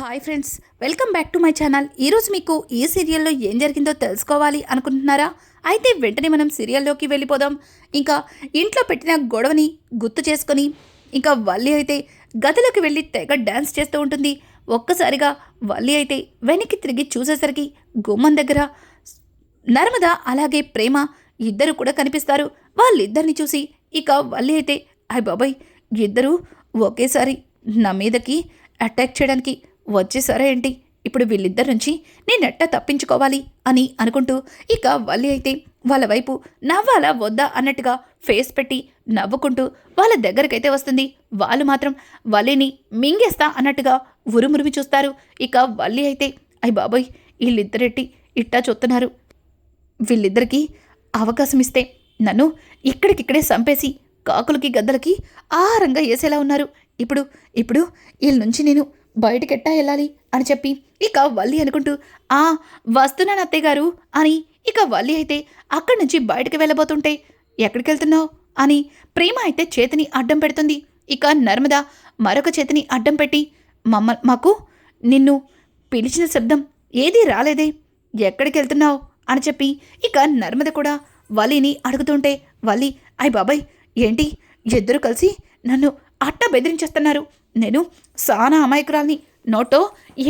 Hi friends, welcome back to my channel. ఈరోజు మీకు ఈ సీరియల్లో ఏం జరిగిందో తెలుసుకోవాలి అనుకుంటున్నారా? అయితే వెంటనే మనం సీరియల్లోకి వెళ్ళిపోదాం. ఇంకా ఇంట్లో పెట్టిన గొడవని గుర్తు చేసుకొని ఇంకా వల్లి అయితే గదిలోకి వెళ్ళి తెగ డ్యాన్స్ చేస్తూ ఉంటుంది. ఒక్కసారిగా వల్లి అయితే వెనక్కి తిరిగి చూసేసరికి గుమ్మం దగ్గర నర్మద అలాగే ప్రేమ ఇద్దరు కూడా కనిపిస్తారు. వాళ్ళిద్దరిని చూసి ఇక వల్లి అయితే అయ్ బాబాయ్, ఇద్దరు ఒకేసారి నా మీదకి అటాక్ చేయడానికి వచ్చేసారా ఏంటి? ఇప్పుడు వీళ్ళిద్దరి నుంచి నేనెట్టా తప్పించుకోవాలి అని అనుకుంటూ ఇక వల్లి అయితే వాళ్ళ వైపు నవ్వాలా వద్దా అన్నట్టుగా ఫేస్ పెట్టి నవ్వుకుంటూ వాళ్ళ దగ్గరకైతే వస్తుంది. వాళ్ళు మాత్రం వల్లిని మింగేస్తా అన్నట్టుగా ఉరుమురిమి చూస్తారు. ఇక వల్లి అయితే అయ్ బాబోయ్, వీళ్ళిద్దరెట్టి ఇట్టా చూస్తున్నారు, వీళ్ళిద్దరికీ అవకాశం ఇస్తే నన్ను ఇక్కడికిక్కడే చంపేసి కాకులకి గద్దలకి ఆహారంగా వేసేలా ఉన్నారు. ఇప్పుడు ఇప్పుడు వీళ్ళ నుంచి నేను బయటకెట్టా వెళ్ళాలి అని చెప్పి ఇక వల్లి అనుకుంటూ వస్తున్నాను అత్తయ్య గారు అని ఇక వల్లి అయితే అక్కడి నుంచి బయటకు వెళ్ళబోతుంటే ఎక్కడికి వెళ్తున్నావు అని ప్రేమ అయితే చేతిని అడ్డం పెడుతుంది. ఇక నర్మద మరొక చేతిని అడ్డం పెట్టి మాకు నిన్ను పిలిచిన శబ్దం ఏదీ రాలేదే, ఎక్కడికి వెళ్తున్నావు అని చెప్పి ఇక నర్మద కూడా వల్లిని అడుగుతుంటే వల్లి అయ్ బాబాయ్, ఏంటి ఇద్దరు కలిసి నన్ను అట్ట బెదిరించేస్తున్నారు, నేను సానా అమాయకురాల్ని, నోటో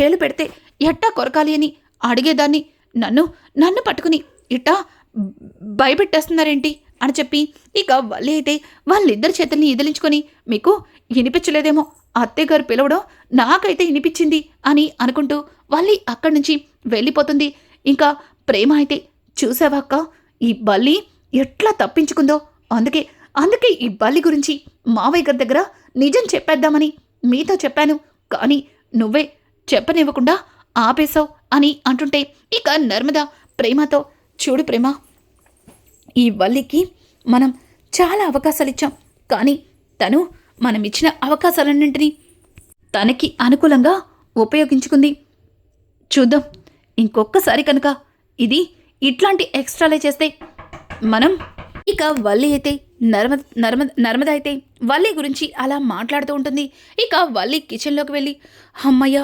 ఏలు పెడితే ఎట్టా కొరకాలి అని అడిగేదాన్ని, నన్ను పట్టుకుని ఇట్టా భయపెట్టేస్తున్నారేంటి అని చెప్పి ఇక వల్లి అయితే వాళ్ళిద్దరి చేతుల్ని ఇదిలించుకొని మీకు వినిపించలేదేమో, అత్తయ్య గారు పిలవడం నాకైతే వినిపించింది అని అనుకుంటూ వల్లి అక్కడి నుంచి వెళ్ళిపోతుంది. ఇంకా ప్రేమ అయితే చూసావాక్క, ఈ బల్లి ఎట్లా తప్పించుకుందో, అందుకే ఈ బల్లి గురించి మావయ్య గారి దగ్గర నిజం చెప్పేద్దామని మీతో చెప్పాను, కానీ నువ్వే చెప్పనివ్వకుండా ఆపేశావు అని అంటుంటే ఇక నర్మద ప్రేమతో చూడు ప్రేమ, ఈ వల్లికి మనం చాలా అవకాశాలు ఇచ్చాం, కానీ తను మనం ఇచ్చిన అవకాశాలన్నింటినీ తనకి అనుకూలంగా ఉపయోగించుకుంది. చూద్దాం, ఇంకొకసారి కనుక ఇది ఇట్లాంటి ఎక్స్ట్రాలే చేస్తే మనం ఇక వల్లి అయితే నర్మద అయితే వల్లి గురించి అలా మాట్లాడుతూ ఉంటుంది. ఇక వల్లి కిచెన్లోకి వెళ్ళి అమ్మయ్య,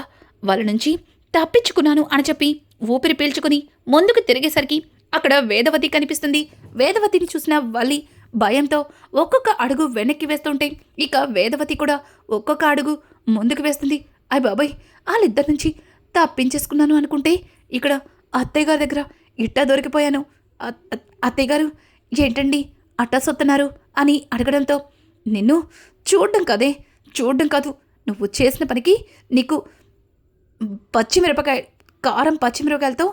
వాళ్ళ నుంచి తప్పించుకున్నాను అని చెప్పి ఊపిరి పీల్చుకుని ముందుకు తిరిగేసరికి అక్కడ వేదవతి కనిపిస్తుంది. వేదవతిని చూసిన వల్లి భయంతో ఒక్కొక్క అడుగు వెనక్కి వేస్తుంటే ఇక వేదవతి కూడా ఒక్కొక్క అడుగు ముందుకు వేస్తుంది. అయ్ బాబాయ్, వాళ్ళిద్దరి నుంచి తప్పించేసుకున్నాను అనుకుంటే ఇక్కడ అత్తయ్య గారి దగ్గర ఇట్టా దొరికిపోయాను. అత్తయ్య గారు ఏంటండి అట్టా సొత్తున్నారు అని అడగడంతో నిన్ను చూడడం కాదు, నువ్వు చేసిన పనికి నీకు కారం పచ్చిమిరపకాయలతో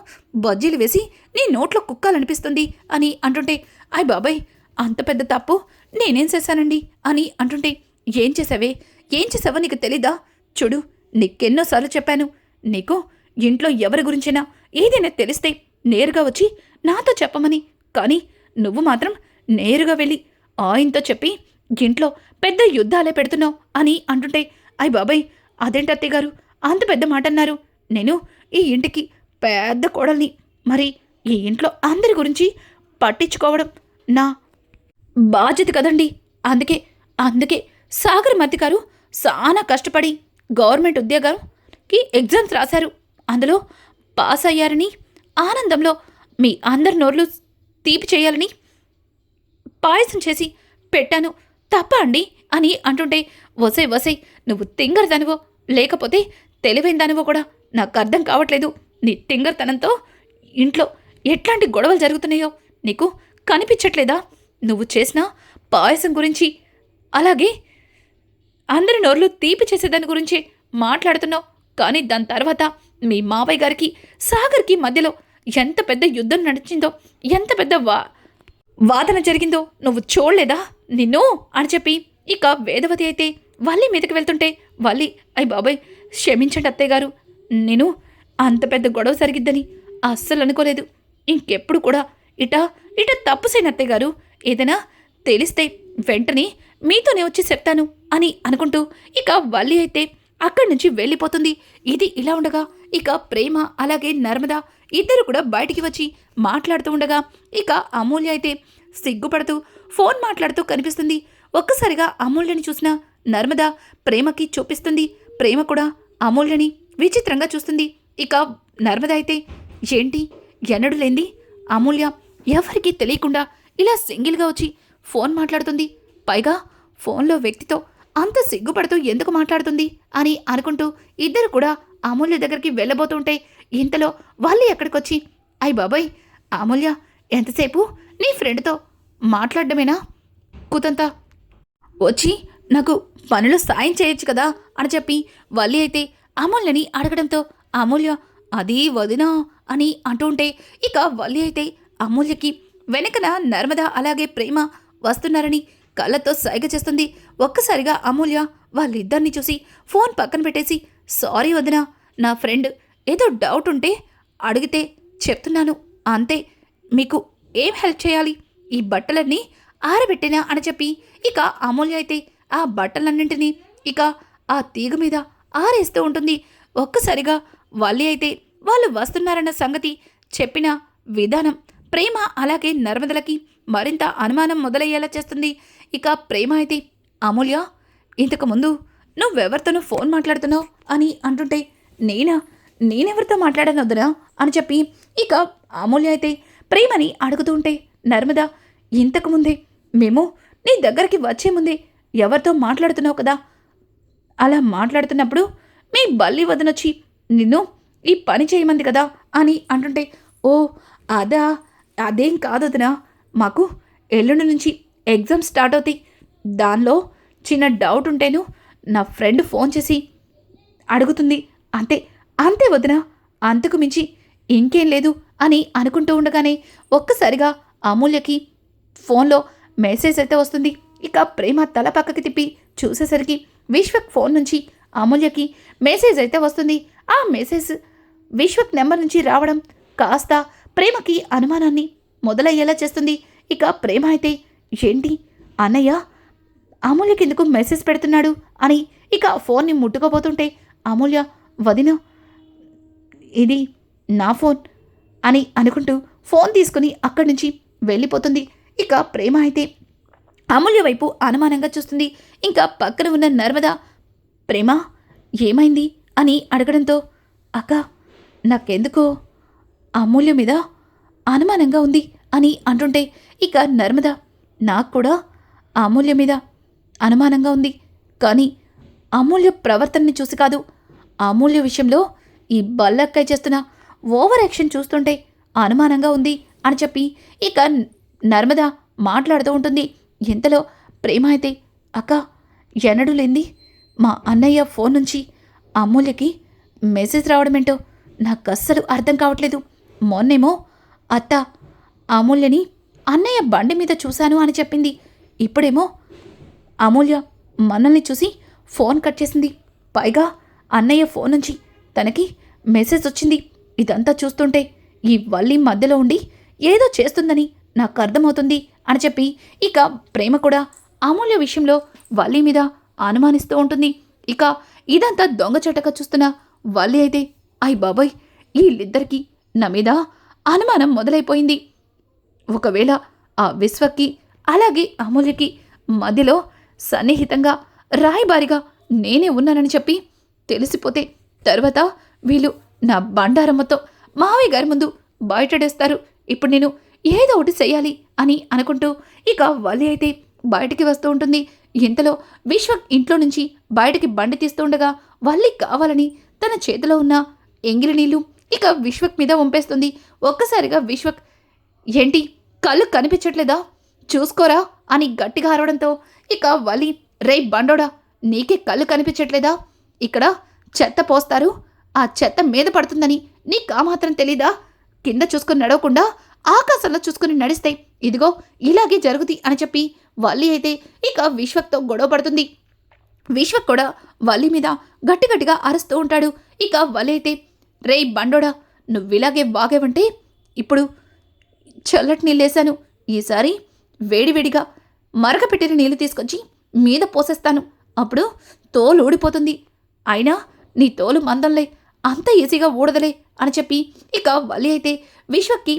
బజ్జీలు వేసి నీ నోట్లో కుక్కాలనిపిస్తుంది అని అంటుంటే అయ్ బాబాయ్, అంత పెద్ద తప్పు నేనేం చేశానండి అని అంటుంటే ఏం చేసావో నీకు తెలీదా? చూడు, నీకెన్నోసార్లు చెప్పాను, నీకు ఇంట్లో ఎవరి గురించైనా ఏదైనా తెలిస్తే నేరుగా వచ్చి నాతో చెప్పమని, కానీ నువ్వు మాత్రం నేరుగా వెళ్ళి ఆయనతో చెప్పి ఇంట్లో పెద్ద యుద్ధాలే పెడుతున్నావు అని అంటుంటే అయ్ బాబాయ్, అదేంటి అత్తయ్య గారు అంత పెద్ద మాట అన్నారు? నేను ఈ ఇంటికి పెద్ద కోడల్ని, మరి ఈ ఇంట్లో అందరి గురించి పట్టించుకోవడం నా బాధ్యత కదండి. అందుకే సాగర్ మధ్య గారు చాలా కష్టపడి గవర్నమెంట్ ఉద్యోగానికి ఎగ్జామ్స్ రాశారు, అందులో పాస్ అయ్యారని ఆనందంలో మీ అందరి నోర్లు తీపి చేయాలని పాయసం చేసి పెట్టాను, తప్ప అండి అని అంటుంటే వసై నువ్వు తింగరదానివో లేకపోతే తెలివైన దానివో కూడా నాకు అర్థం కావట్లేదు. నీ తింగరతనంతో ఇంట్లో ఎట్లాంటి గొడవలు జరుగుతున్నాయో నీకు కనిపించట్లేదా? నువ్వు చేసిన పాయసం గురించి అలాగే అందరి నోర్లు తీపి చేసేదాని గురించి మాట్లాడుతున్నావు, కానీ దాని తర్వాత మీ మావయ్య గారికి సాగర్కి మధ్యలో ఎంత పెద్ద యుద్ధం నడిచిందో, ఎంత పెద్ద వాదన జరిగిందో నువ్వు చూడలేదా నిన్ను అని చెప్పి ఇక వేదవతి అయితే వల్లి మీదకి వెళ్తుంటే వల్లి అయ్ బాబాయ్, క్షమించండి అత్తయ్య గారు, నేను అంత పెద్ద గొడవ జరిగిద్దని అస్సలు అనుకోలేదు. ఇంకెప్పుడు కూడా ఇట తప్పు చేయను అత్తయ్య గారు, ఏదైనా తెలిస్తే వెంటనే మీతోనే వచ్చి చెప్తాను అని అనుకుంటూ ఇక వల్లి అయితే అక్కడి నుంచి వెళ్ళిపోతుంది. ఇది ఇలా ఉండగా ఇక ప్రేమ అలాగే నర్మద ఇద్దరు కూడా బయటికి వచ్చి మాట్లాడుతూ ఉండగా ఇక అమూల్య అయితే సిగ్గుపడుతూ ఫోన్ మాట్లాడుతూ కనిపిస్తుంది. ఒక్కసారిగా అమూల్యని చూసిన నర్మద ప్రేమకి చూపిస్తుంది. ప్రేమ కూడా అమూల్యని విచిత్రంగా చూస్తుంది. ఇక నర్మద అయితే ఏంటి ఎన్నడూ లేంది అమూల్య ఎవరికీ తెలియకుండా ఇలా సింగిల్గా వచ్చి ఫోన్ మాట్లాడుతుంది. పైగా ఫోన్లో వ్యక్తితో అంత సిగ్గుపడుతూ ఎందుకు మాట్లాడుతుంది అని అనుకుంటూ ఇద్దరు కూడా అమూల్య దగ్గరికి వెళ్ళబోతుంటే ఇంతలో వాళ్ళు ఎక్కడికొచ్చి అయ్ బాబాయ్ అమూల్య ఎంతసేపు నీ ఫ్రెండ్తో మాట్లాడడమేనా కుతంతా వచ్చి నాకు పనిలో సాయం చేయొచ్చు కదా అని చెప్పి వల్లి అయితే అమూల్యని అడగడంతో అమూల్య అది వదినా అని అంటుంటే ఇక వల్లి అయితే అమూల్యకి వెనకన నర్మద అలాగే ప్రేమ వస్తున్నారని కళ్ళతో సైగ చేస్తుంది. ఒక్కసారిగా అమూల్య వాళ్ళిద్దరిని చూసి ఫోన్ పక్కన పెట్టేసి సారీ వదినా నా ఫ్రెండ్ ఏదో డౌట్ ఉంటే అడిగితే చెప్తున్నాను అంతే, మీకు ఏం హెల్ప్ చేయాలి ఈ బట్టలన్నీ ఆరబెట్టినా అని చెప్పి ఇక అమూల్య అయితే ఆ బట్టలన్నింటినీ ఇక ఆ తీగ మీద ఆరేస్తూ ఉంటుంది. ఒక్కసారిగా వల్లి అయితే వాళ్ళు వస్తున్నారన్న సంగతి చెప్పిన విధానం ప్రేమ అలాగే నర్మదలకి మరింత అనుమానం మొదలయ్యేలా చేస్తుంది. ఇక ప్రేమ అయితే అమూల్య ఇంతకుముందు నువ్వెవరితోనూ ఫోన్ మాట్లాడుతున్నావు అని అంటుంటే నేనెవరితో మాట్లాడాను వద్దునా అని చెప్పి ఇక అమూల్య అయితే ప్రేమని అడుగుతూ ఉంటే నర్మద ఇంతకుముందే మేము నీ దగ్గరికి వచ్చే ముందే ఎవరితో మాట్లాడుతున్నావు కదా, అలా మాట్లాడుతున్నప్పుడు మీ బల్లి వదనొచ్చి నిన్ను ఈ పని చేయమంది కదా అని అంటుంటే ఓ అదేం కాదొదినా, మాకు ఎల్లుండి నుంచి ఎగ్జామ్ స్టార్ట్ అవుతాయి, దానిలో చిన్న డౌట్ ఉంటేను నా ఫ్రెండ్ ఫోన్ చేసి అడుగుతుంది అంతే వదినా, అంతకు మించి ఇంకేం లేదు అని అనుకుంటూ ఉండగానే ఒక్కసారిగా అమూల్యకి ఫోన్లో మెసేజ్ అయితే వస్తుంది. ఇక ప్రేమ తల పక్కకి తిప్పి చూసేసరికి విశ్వక్ ఫోన్ నుంచి అమూల్యకి మెసేజ్ అయితే వస్తుంది. ఆ మెసేజ్ విశ్వక్ నెంబర్ నుంచి రావడం కాస్త ప్రేమకి అనుమానాన్ని మొదలయ్యేలా చేస్తుంది. ఇక ప్రేమ అయితే ఏంటి అన్నయ్య అమూల్యకి ఎందుకు మెసేజ్ పెడుతున్నాడు అని ఇక ఫోన్ని ముట్టుకోబోతుంటే అమూల్య వదిన ఇది నా ఫోన్ అని అనుకుంటూ ఫోన్ తీసుకుని అక్కడి నుంచి వెళ్ళిపోతుంది. ఇక ప్రేమ అయితే అమూల్య వైపు అనుమానంగా చూస్తుంది. ఇంకా పక్కన ఉన్న నర్మద ప్రేమ ఏమైంది అని అడగడంతో అక్క నాకెందుకో అమూల్య మీద అనుమానంగా ఉంది అని అంటుంటే ఇక నర్మద నాకు కూడా అమూల్య మీద అనుమానంగా ఉంది, కానీ అమూల్య ప్రవర్తనని చూసి కాదు, అమూల్య విషయంలో ఈ బల్లక్కయ్య చేస్తున్న ఓవర్ యాక్షన్ చూస్తుంటే అనుమానంగా ఉంది అని చెప్పి ఇక నర్మద మాట్లాడుతూ ఉంటుంది. ఇంతలో ప్రేమ అయితే అక్క ఎన్నడూ లేంది మా అన్నయ్య ఫోన్ నుంచి అమూల్యకి మెసేజ్ రావడమేంటో నాకు అస్సలు అర్థం కావట్లేదు. మొన్నేమో అత్త అమూల్యని అన్నయ్య బండి మీద చూశాను అని చెప్పింది, ఇప్పుడేమో అమూల్య మనల్ని చూసి ఫోన్ కట్ చేసింది, పైగా అన్నయ్య ఫోన్ నుంచి తనకి మెసేజ్ వచ్చింది. ఇదంతా చూస్తుంటే ఈ వల్లి మధ్యలో ఉండి ఏదో చేస్తుందని నాకు అర్థమవుతుంది అని చెప్పి ఇక ప్రేమ కూడా అమూల్య విషయంలో వల్లి మీద అనుమానిస్తూ ఉంటుంది. ఇక ఇదంతా దొంగచటగా చూస్తున్న వల్లి అయితే అయ్ బాబాయ్ వీళ్ళిద్దరికీ నా మీద అనుమానం మొదలైపోయింది. ఒకవేళ ఆ విశ్వకి అలాగే అమూల్యకి మధ్యలో సన్నిహితంగా రాయబారిగా నేనే ఉన్నానని చెప్పి తెలిసిపోతే తర్వాత వీళ్ళు నా బండారమ్మతో మావయ్య గారి ముందు బయటడేస్తారు. ఇప్పుడు నేను ఏదో ఒకటి చెయ్యాలి అని అనుకుంటూ ఇక వల్లి అయితే బయటికి వస్తూ ఉంటుంది. ఇంతలో విశ్వక్ ఇంట్లో నుంచి బయటికి బండి తీస్తూ ఉండగా వల్లి కావాలని తన చేతిలో ఉన్న ఎంగిలి నీళ్లు ఇక విశ్వక్ మీద వంపేస్తుంది. ఒక్కసారిగా విశ్వక్ ఏంటి కళ్ళు కనిపించట్లేదా చూసుకోరా అని గట్టిగా అరవడంతో ఇక వల్లి రే బండోడా నీకే కళ్ళు కనిపించట్లేదా, ఇక్కడ చెత్త పోస్తారు ఆ చెత్త మీద పడుతుందని నీకు ఆ మాత్రం తెలీదా, కింద చూసుకుని నడవకుండా ఆకాశంలో చూసుకుని నడిస్తే ఇదిగో ఇలాగే జరుగుతుంది అని చెప్పి వల్లి అయితే ఇక విశ్వక్తో గొడవ పడుతుంది. విశ్వక్ కూడా వల్లి మీద గట్టిగట్టిగా అరుస్తూ ఉంటాడు. ఇక వల్లి అయితే రే బండోడా నువ్విలాగే వాగేవంటే ఇప్పుడు చల్లటి నీళ్ళేశాను, ఈసారి వేడివేడిగా మరగపెట్టిన నీళ్లు తీసుకొచ్చి మీద పోసేస్తాను, అప్పుడు తోలు ఊడిపోతుంది, అయినా నీ తోలు మందంలే అంత ఈజీగా ఊడదలే అని చెప్పి ఇక వల్లి అయితే విశ్వక్కి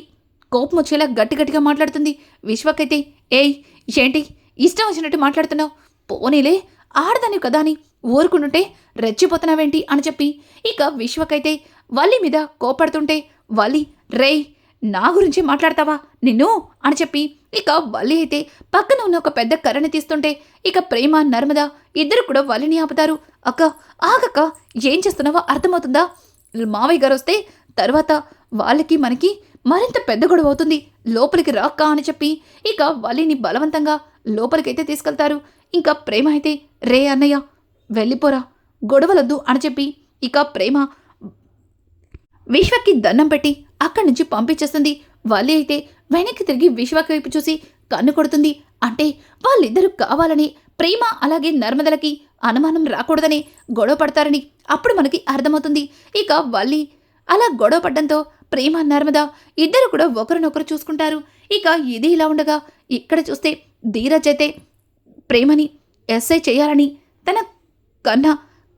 కోపం వచ్చేలా గట్టిగట్టిగా మాట్లాడుతుంది. విశ్వక్ అయితే ఏయ్ ఏంటి ఇష్టం వచ్చినట్టు మాట్లాడుతున్నావు, పోనీలే ఆడదాని కదా అని ఊరుకుంటుంటే రెచ్చిపోతున్నావేంటి అని చెప్పి ఇక విశ్వకైతే వల్లి మీద కోపడుతుంటే వల్లి రేయ్ నా గురించి మాట్లాడతావా నిన్ను అని చెప్పి ఇక వల్లి అయితే పక్కన ఉన్న ఒక పెద్ద కర్రని తీస్తుంటే ఇక ప్రేమ నర్మద ఇద్దరు కూడా వల్లిని ఆపుతారు. అక్క ఆగక్క, ఏం చేస్తున్నావో అర్థమవుతుందా? మావయ్య గారు వస్తే తర్వాత వాళ్ళకి మనకి మరింత పెద్ద గొడవ అవుతుంది, లోపలికి రాక్క అని చెప్పి ఇక వల్లిని బలవంతంగా లోపలికైతే తీసుకెళ్తారు. ఇంకా ప్రేమ అయితే రే అన్నయ్య వెళ్ళిపోరా, గొడవలొద్దు అని చెప్పి ఇక ప్రేమ విశ్వకి దండం పెట్టి అక్కడి నుంచి పంపించేస్తుంది. వల్లి అయితే వెనక్కి తిరిగి విశ్వకి వైపు చూసి కన్ను కొడుతుంది. అంటే వాళ్ళిద్దరూ కావాలని ప్రేమ అలాగే నర్మదలకి అనుమానం రాకూడదని గొడవ పడతారని అప్పుడు మనకి అర్థమవుతుంది. ఇక వల్లి అలా గొడవ పడ్డంతో ప్రేమ నర్మద ఇద్దరు కూడా ఒకరినొకరు చూసుకుంటారు. ఇక ఇది ఇలా ఉండగా ఇక్కడ చూస్తే ధీరజ్ అయితే ప్రేమని ఎస్ఐ చేయాలని తన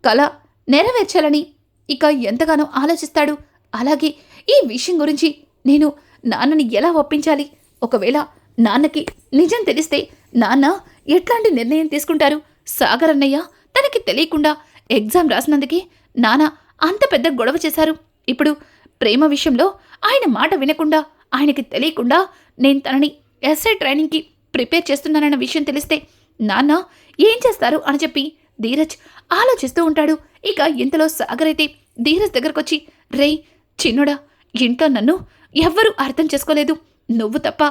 కల నెరవేర్చాలని ఇక ఎంతగానో ఆలోచిస్తాడు. అలాగే ఈ విషయం గురించి నేను నాన్నని ఎలా ఒప్పించాలి, ఒకవేళ నాన్నకి నిజం తెలిస్తే నాన్న ఎట్లాంటి నిర్ణయం తీసుకుంటారు? సాగర్ అన్నయ్య తనకి తెలియకుండా ఎగ్జామ్ రాసినందుకే నాన్న అంత పెద్ద గొడవ చేశారు. ఇప్పుడు ప్రేమ విషయంలో ఆయన మాట వినకుండా ఆయనకి తెలియకుండా నేను తనని ఎస్ఐ ట్రైనింగ్కి ప్రిపేర్ చేస్తున్నానన్న విషయం తెలిస్తే నాన్న ఏం చేస్తారు అని చెప్పి ధీరజ్ ఆలోచిస్తూ ఉంటాడు. ఇక ఇంతలో సాగర్ అయితే ధీరజ్ దగ్గరకొచ్చి రేయ్ చిన్నోడా, ఇంట్లో నన్ను ఎవ్వరూ అర్థం చేసుకోలేదు, నువ్వు తప్ప.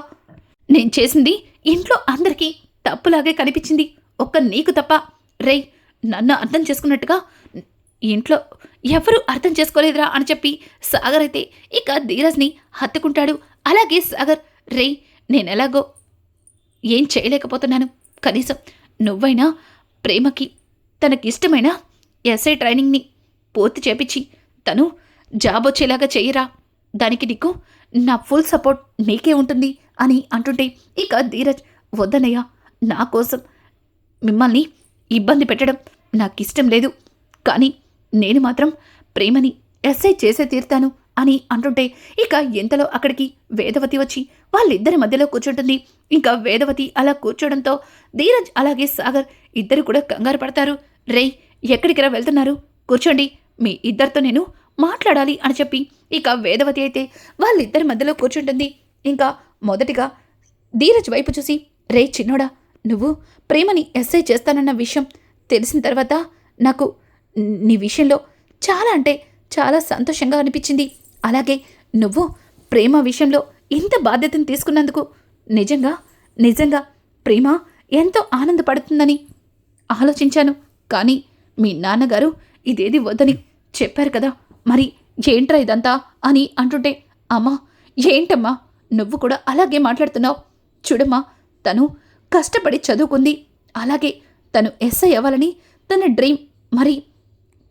నేను చేసింది ఇంట్లో అందరికీ తప్పులాగే కనిపించింది, ఒక్క నీకు తప్ప. రేయ్ నన్ను అర్థం చేసుకున్నట్టుగా ఇంట్లో ఎవరూ అర్థం చేసుకోలేదురా అని చెప్పి సాగర్ అయితే ఇక ధీరజ్ని హత్తుకుంటాడు. అలాగే సాగర్ రేయ్ నేనెలాగో ఏం చేయలేకపోతున్నాను, కనీసం నువ్వైనా ప్రేమకి తనకిష్టమైన ఎస్ఐ ట్రైనింగ్ని పూర్తి చేపించి తను జాబ్ వచ్చేలాగా చెయ్యరా, దానికి నీకు నా ఫుల్ సపోర్ట్ నీకే ఉంటుంది అని అంటుంటే ఇక ధీరజ్ వద్దనయ్య, నా కోసం మిమ్మల్ని ఇబ్బంది పెట్టడం నాకిష్టం లేదు, కానీ నేను మాత్రం ప్రేమని ఎస్ఐ చేసే తీరుతాను అని అంటుంటే ఇక ఎంతలో అక్కడికి వేదవతి వచ్చి వాళ్ళిద్దరి మధ్యలో కూర్చుంటుంది. ఇంకా వేదవతి అలా కూర్చోడంతో ధీరజ్ అలాగే సాగర్ ఇద్దరు కూడా కంగారు పడతారు. రేయ్ ఎక్కడికిరా వెళ్తున్నారు, కూర్చోండి, మీ ఇద్దరితో నేను మాట్లాడాలి అని చెప్పి ఇక వేదవతి అయితే వాళ్ళిద్దరి మధ్యలో కూర్చుంటుంది. ఇంకా మొదటిగా ధీరజ్ వైపు చూసి రే చిన్నోడా, నువ్వు ప్రేమని ఎస్ఐ చేస్తానన్న విషయం తెలిసిన తర్వాత నాకు నీ విషయంలో చాలా అంటే చాలా సంతోషంగా అనిపించింది. అలాగే నువ్వు ప్రేమ విషయంలో ఇంత బాధ్యతను తీసుకున్నందుకు నిజంగా ప్రేమ ఎంతో ఆనందపడుతుందని ఆలోచించాను. కానీ మీ నాన్నగారు ఇదేది వద్దని చెప్పారు కదా, మరి ఏంట్రా ఇదంతా అని అంటుంటే అమ్మా ఏంటమ్మా నువ్వు కూడా అలాగే మాట్లాడుతున్నావు, చూడమ్మా తను కష్టపడి చదువుకుంది, అలాగే తను ఎస్ఐ అవ్వాలని తన డ్రీమ్, మరి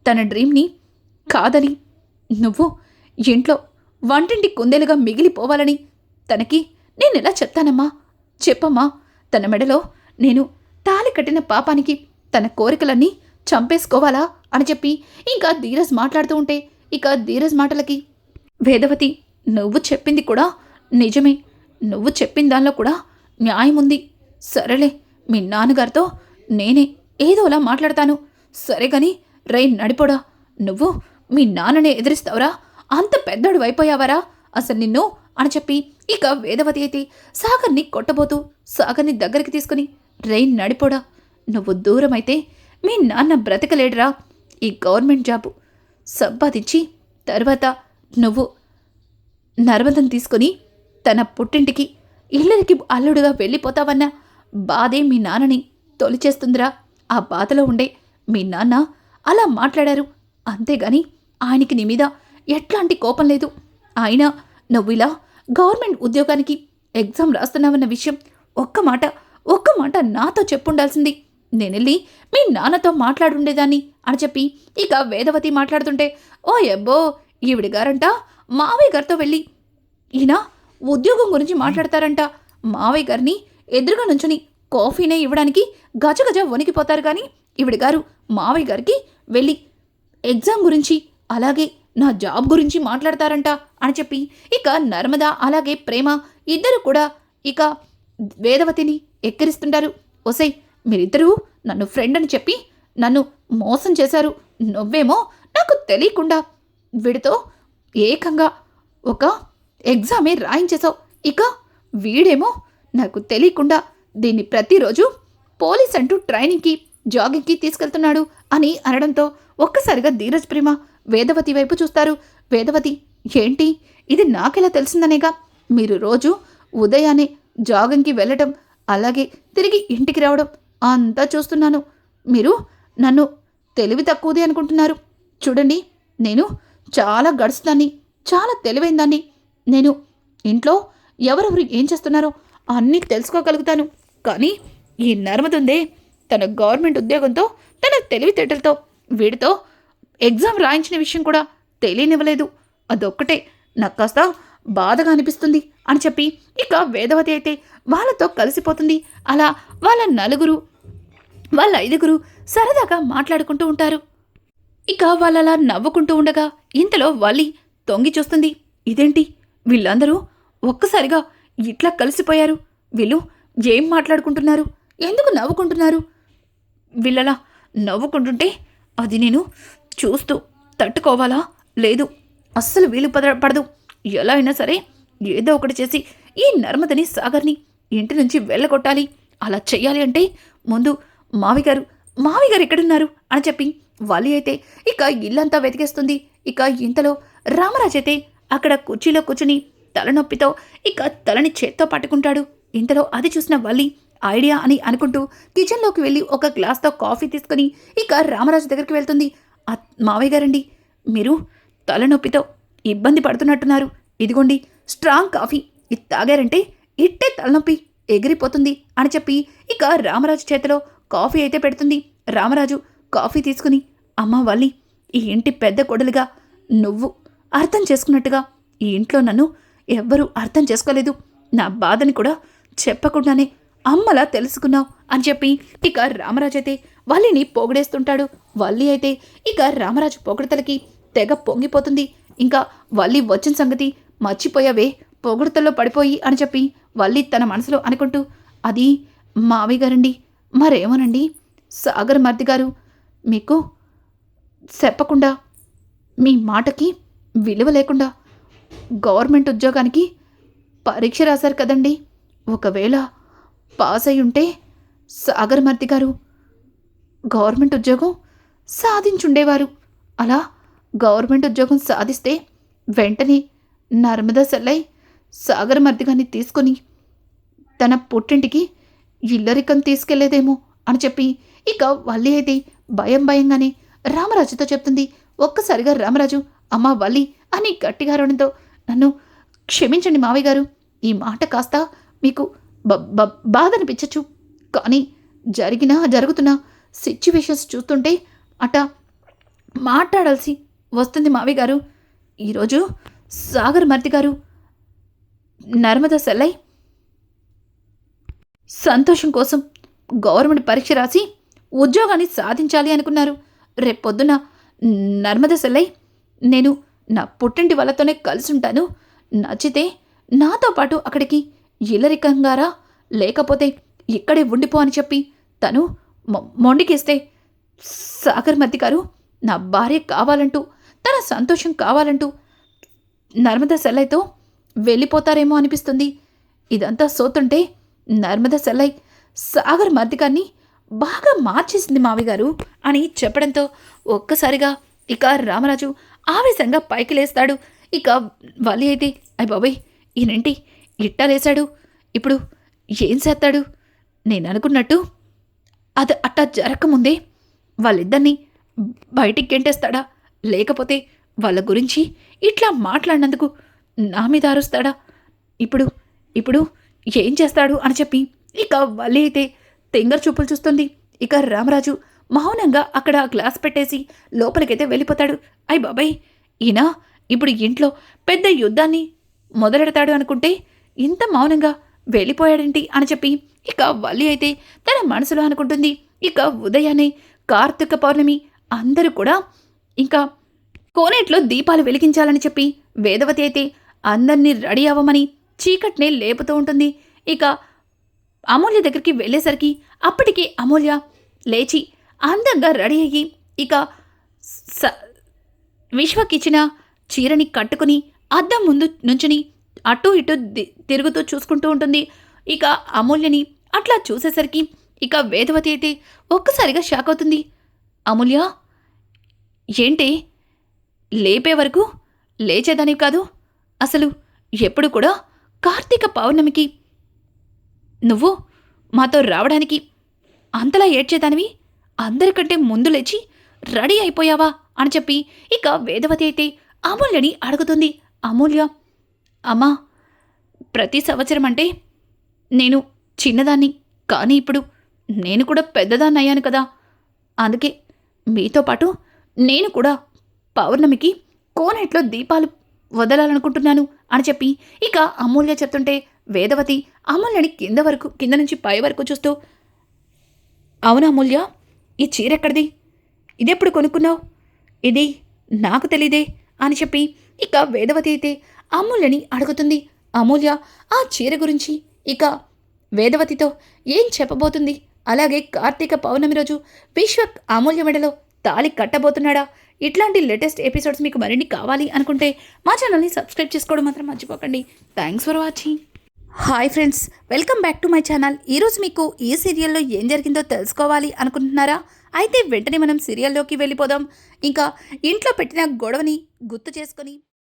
తన డ్రీమ్ని కాదని నువ్వు ఇంట్లో వంటింటి కుందేలుగా మిగిలిపోవాలని తనకి నేనెలా చెప్తానమ్మా, చెప్పమ్మా. తన మెడలో నేను తాళి కట్టిన పాపానికి తన కోరికలన్నీ చంపేసుకోవాలా అని చెప్పి ఇంకా ధీరజ్ మాట్లాడుతూ ఉంటే ఇక ధీరజ్ మాటలకి వేదవతి నువ్వు చెప్పింది కూడా నిజమే, నువ్వు చెప్పిన దానిలో కూడా న్యాయం ఉంది, సరేలే మీ నాన్నగారితో నేనే ఏదోలా మాట్లాడతాను, సరే గాని రే నడిపోడా, నువ్వు మీ నాన్ననే ఎదిరిస్తావురా, అంత పెద్దోడు అయిపోయావరా అసలు నిన్ను అని చెప్పి ఇక వేదవతి అయితే సాగర్ని కొట్టబోతూ సాగర్ని దగ్గరికి తీసుకుని రే నడిపోడా, నువ్వు దూరం అయితే మీ నాన్న బ్రతకలేడురా, ఈ గవర్నమెంట్ జాబు సంపాదించి తర్వాత నువ్వు నర్మదను తీసుకుని తన పుట్టింటికి ఇళ్ళకి అల్లుడుగా వెళ్ళిపోతావన్న బాధే మీ నాన్నని తొలిచేస్తుందిరా, ఆ బాధలో ఉండే మీ నాన్న అలా మాట్లాడారు, అంతేగాని ఆయనకి నీ మీద ఎట్లాంటి కోపం లేదు. ఆయన నువ్వు ఇలా గవర్నమెంట్ ఉద్యోగానికి ఎగ్జామ్ రాస్తున్నావన్న విషయం ఒక్క మాట నాతో చెప్పుండాల్సింది, నేనెళ్ళి మీ నాన్నతో మాట్లాడుండేదాన్ని అని చెప్పి ఇక వేదవతి మాట్లాడుతుంటే ఓ ఎబ్బో ఈవిడి గారంట మావయ్య గారితో వెళ్ళి ఈయన ఉద్యోగం గురించి మాట్లాడతారంట, మావయ్య గారిని ఎదురుగా నుంచుని కాఫీనే ఇవ్వడానికి గజగజ వణికిపోతారు, కానీ ఈవిడి గారు మావయ్య గారికి వెళ్ళి ఎగ్జామ్ గురించి అలాగే నా జాబ్ గురించి మాట్లాడతారంట అని చెప్పి ఇక నర్మద అలాగే ప్రేమ ఇద్దరు కూడా ఇక వేదవతిని ఎక్కిరిస్తుంటారు. ఒసై మీరిద్దరూ నన్ను ఫ్రెండ్ అని చెప్పి నన్ను మోసం చేశారు. నువ్వేమో నాకు తెలియకుండా వీడితో ఏకంగా ఒక ఎగ్జామే రాయించేశావు. ఇక వీడేమో నాకు తెలియకుండా దీన్ని ప్రతిరోజు పోలీస్ అంటూ ట్రైనింగ్కి జాగింగ్కి తీసుకెళ్తున్నాడు అని అనడంతో ఒక్కసారిగా ధీరజ్ ప్రేమ వేదవతి వైపు చూస్తారు. వేదవతి, ఏంటి ఇది నాకెలా తెలిసిందనేగా మీరు రోజు ఉదయాన్నే జాగింగ్కి వెళ్ళటం, అలాగే తిరిగి ఇంటికి రావడం అంతా చూస్తున్నాను. మీరు నన్ను తెలివి తక్కువది అనుకుంటున్నారు. చూడండి, నేను చాలా గడుస్తాన్ని, చాలా తెలివైన దాన్ని. నేను ఇంట్లో ఎవరెవరు ఏం చేస్తున్నారో అన్నీ తెలుసుకోగలుగుతాను. కానీ ఈ నర్మదుందే, తన గవర్నమెంట్ ఉద్యోగంతో, తన తెలివితేటలతో వీడితో ఎగ్జామ్ రాయించిన విషయం కూడా తెలియనివ్వలేదు. అదొక్కటే నాకు కాస్త బాధగా అనిపిస్తుంది అని చెప్పి ఇక వేదవతి అయితే వాళ్ళతో కలిసిపోతుంది. అలా వాళ్ళ ఐదుగురు సరదాగా మాట్లాడుకుంటూ ఉంటారు. ఇక వాళ్ళలా నవ్వుకుంటూ ఉండగా ఇంతలో వల్లి తొంగి చూస్తుంది. ఇదేంటి, వీళ్ళందరూ ఒక్కసారిగా ఇట్లా కలిసిపోయారు? వీళ్ళు ఏం మాట్లాడుకుంటున్నారు? ఎందుకు నవ్వుకుంటున్నారు? వీళ్ళలా నవ్వుకుంటుంటే అది నేను చూస్తూ తట్టుకోవాలా? లేదు, అస్సలు వీలు పడదు. ఎలా అయినా సరే ఏదో ఒకటి చేసి ఈ నర్మదని, సాగర్ని ఇంటి నుంచి వెళ్ళగొట్టాలి. అలా చెయ్యాలి అంటే ముందు మావిగారు ఎక్కడున్నారు అని చెప్పి వాలి అయితే ఇక ఇల్లంతా వెతికేస్తుంది. ఇక ఇంతలో రామరాజ్ అయితే అక్కడ కుర్చీలో కూర్చుని తలనొప్పితో ఇక తలని చేత్తో పట్టుకుంటాడు. ఇంతలో అది చూసిన వల్లి ఐడియా అని అనుకుంటూ కిచెన్లోకి వెళ్ళి ఒక గ్లాస్తో కాఫీ తీసుకుని ఇక రామరాజు దగ్గరికి వెళ్తుంది. మావయ్య గారండి, మీరు తలనొప్పితో ఇబ్బంది పడుతున్నట్టున్నారు. ఇదిగోండి స్ట్రాంగ్ కాఫీ, ఇది తాగారంటే ఇట్టే తలనొప్పి ఎగిరిపోతుంది అని చెప్పి ఇక రామరాజు చేతిలో కాఫీ అయితే పెడుతుంది. రామరాజు కాఫీ తీసుకుని, అమ్మ వల్లి, ఈ ఇంటి పెద్ద కొడలుగా నువ్వు అర్థం చేసుకున్నట్టుగా ఈ ఇంట్లో నన్ను ఎవ్వరూ అర్థం చేసుకోలేదు. నా బాధని కూడా చెప్పకుండానే అమ్మలా తెలుసుకున్నావు అని చెప్పి ఇక రామరాజు అయితే వల్లిని పొగిడేస్తుంటాడు. వల్లి అయితే ఇక రామరాజు పొగడతలకి తెగ పొంగిపోతుంది. ఇంకా వల్లి వచ్చిన సంగతి మర్చిపోయావే, పొగడతల్లో పడిపోయి అని చెప్పి వల్లి తన మనసులో అనుకుంటూ, అది మావయ్య గారండి, మరేమోనండి, సాగర్ మర్ది గారు మీకు చెప్పకుండా మీ మాటకి విలువ లేకుండా గవర్నమెంట్ ఉద్యోగానికి పరీక్ష రాశారు కదండి. ఒకవేళ పాస్ అయి ఉంటే సాగర్ మర్ది గారు గవర్నమెంట్ ఉద్యోగం సాధించుండేవారు. అలా గవర్నమెంట్ ఉద్యోగం సాధిస్తే వెంటనే నర్మదా సెల్లై సాగర్ మర్ది గారిని తీసుకొని తన పుట్టింటికి ఇల్లరికం తీసుకెళ్లేదేమో అని చెప్పి ఇక వల్లి అయితే భయంగానే రామరాజుతో చెప్తుంది. ఒక్కసారిగా రామరాజు, అమ్మ వల్లి అని గట్టిగా అరవడంతో, నన్ను క్షమించండి మావయ్య గారు, ఈ మాట కాస్త మీకు బాధ అనిపించచ్చు. కానీ జరుగుతున్న సిచ్యువేషన్స్ చూస్తుంటే అట మాట్లాడాల్సి వస్తుంది మావయ్య గారు. ఈరోజు సాగర్ మర్ది గారు నర్మదా సెల్లై సంతోషం కోసం గవర్నమెంట్ పరీక్ష రాసి ఉద్యోగాన్ని సాధించాలి అనుకున్నారు. రేపొద్దున నర్మదా సెల్లై, నేను నా పుట్టింటి వాళ్ళతోనే కలిసి ఉంటాను, నచ్చితే నాతో పాటు అక్కడికి ఇల్లరికంగారా, లేకపోతే ఇక్కడే ఉండిపో అని చెప్పి తను మొండికేస్తే సాగర్ మర్ది గారు నా భార్య కావాలంటూ, తన సంతోషం కావాలంటూ నర్మదా సెల్లైతో వెళ్ళిపోతారేమో అనిపిస్తుంది. ఇదంతా సోతుంటే నర్మదా సెల్లై సాగర్ మర్ది గారిని బాగా మార్చేసింది మావి గారు అని చెప్పడంతో ఒక్కసారిగా ఇక రామరాజు ఆవేశంగా పైకి లేస్తాడు. ఇక వల్లి అయితే, అయ్య బాబాయ్, ఈయనేంటి ఇట్టా లేశాడు, ఇప్పుడు ఏం చేస్తాడు? నేను అనుకున్నట్టు అది అట్టా జరగకముందే వాళ్ళిద్దరినీ బయటికి గెంటేస్తాడా, లేకపోతే వాళ్ళ గురించి ఇట్లా మాట్లాడినందుకు నా మీద అరుస్తాడా? ఇప్పుడు ఏం చేస్తాడు అని చెప్పి ఇక వల్లి అయితే తెంగర చూపులు చూస్తుంది. ఇక రామరాజు మౌనంగా అక్కడ గ్లాస్ పెట్టేసి లోపలికైతే వెళ్ళిపోతాడు. అయ్ బాబాయ్, ఈయన ఇప్పుడు ఇంట్లో పెద్ద యుద్ధాన్ని మొదలెడతాడు అనుకుంటే ఇంత మౌనంగా వెళ్ళిపోయాడేంటి అని చెప్పి ఇక వల్లి అయితే తన మనసులో అనుకుంటుంది. ఇక ఉదయాన్నే కార్తీక పౌర్ణమి, అందరూ కూడా ఇంకా కోనేట్లో దీపాలు వెలిగించాలని చెప్పి వేదవతి అయితే అందరినీ రెడీ అవ్వమని చీకట్నే లేపుతూ ఉంటుంది. ఇక అమూల్య దగ్గరికి వెళ్ళేసరికి అప్పటికే అమూల్య లేచి అందంగా రెడీ అయ్యి ఇక స విశ్వకిచ్చిన చీరని కట్టుకుని అద్దం ముందు నుంచుని అటూ ఇటూ తిరుగుతూ చూసుకుంటూ ఉంటుంది. ఇక అమూల్యని అట్లా చూసేసరికి ఇక వేదవతి అయితే ఒక్కసారిగా షాక్ అవుతుంది. అమూల్య, ఏంటి లేపే వరకు లేచేదానివి కాదు, అసలు ఎప్పుడు కూడా కార్తీక పౌర్ణమికి నువ్వు మాతో రావడానికి అంతలా ఏడ్చేదానివి అందరికంటే ముందు లేచి రెడీ అయిపోయావా అని చెప్పి ఇక వేదవతి అయితే అమూల్యని అడుగుతుంది. అమూల్య, అమ్మా, ప్రతి సంవత్సరం అంటే నేను చిన్నదాన్ని, కానీ ఇప్పుడు నేను కూడా పెద్దదాన్ని అయ్యాను కదా, అందుకే మీతో పాటు నేను కూడా పౌర్ణమికి కోనేట్లో దీపాలు వదలాలనుకుంటున్నాను అని చెప్పి ఇక అమూల్య చెప్తుంటే వేదవతి అమూల్యని కింద నుంచి పై వరకు చూస్తూ, అవునా అమూల్య, ఈ చీర ఎక్కడిది, ఇదెప్పుడు కొనుక్కున్నావు, ఇది నాకు తెలీదే అని చెప్పి ఇక వేదవతి అయితే అమూల్యని అడుగుతుంది. అమూల్య ఆ చీర గురించి ఇక వేదవతితో ఏం చెప్పబోతుంది, అలాగే కార్తీక పౌర్ణమి రోజు విశ్వక్ అమూల్య మెడలో తాళి కట్టబోతున్నాడా? ఇట్లాంటి లేటెస్ట్ ఎపిసోడ్స్ మీకు మరిన్ని కావాలి అనుకుంటే మా ఛానల్ని సబ్స్క్రైబ్ చేసుకోవడం మాత్రం మర్చిపోకండి. Thanks for watching. Hi friends, welcome back to my channel. ఈరోజు మీకు ఈ సీరియల్లో ఏం జరిగిందో తెలుసుకోవాలి అనుకుంటున్నారా? అయితే వెంటనే మనం సీరియల్లోకి వెళ్ళిపోదాం. ఇంకా ఇంట్లో పెట్టిన గొడవని గుర్తు చేసుకొని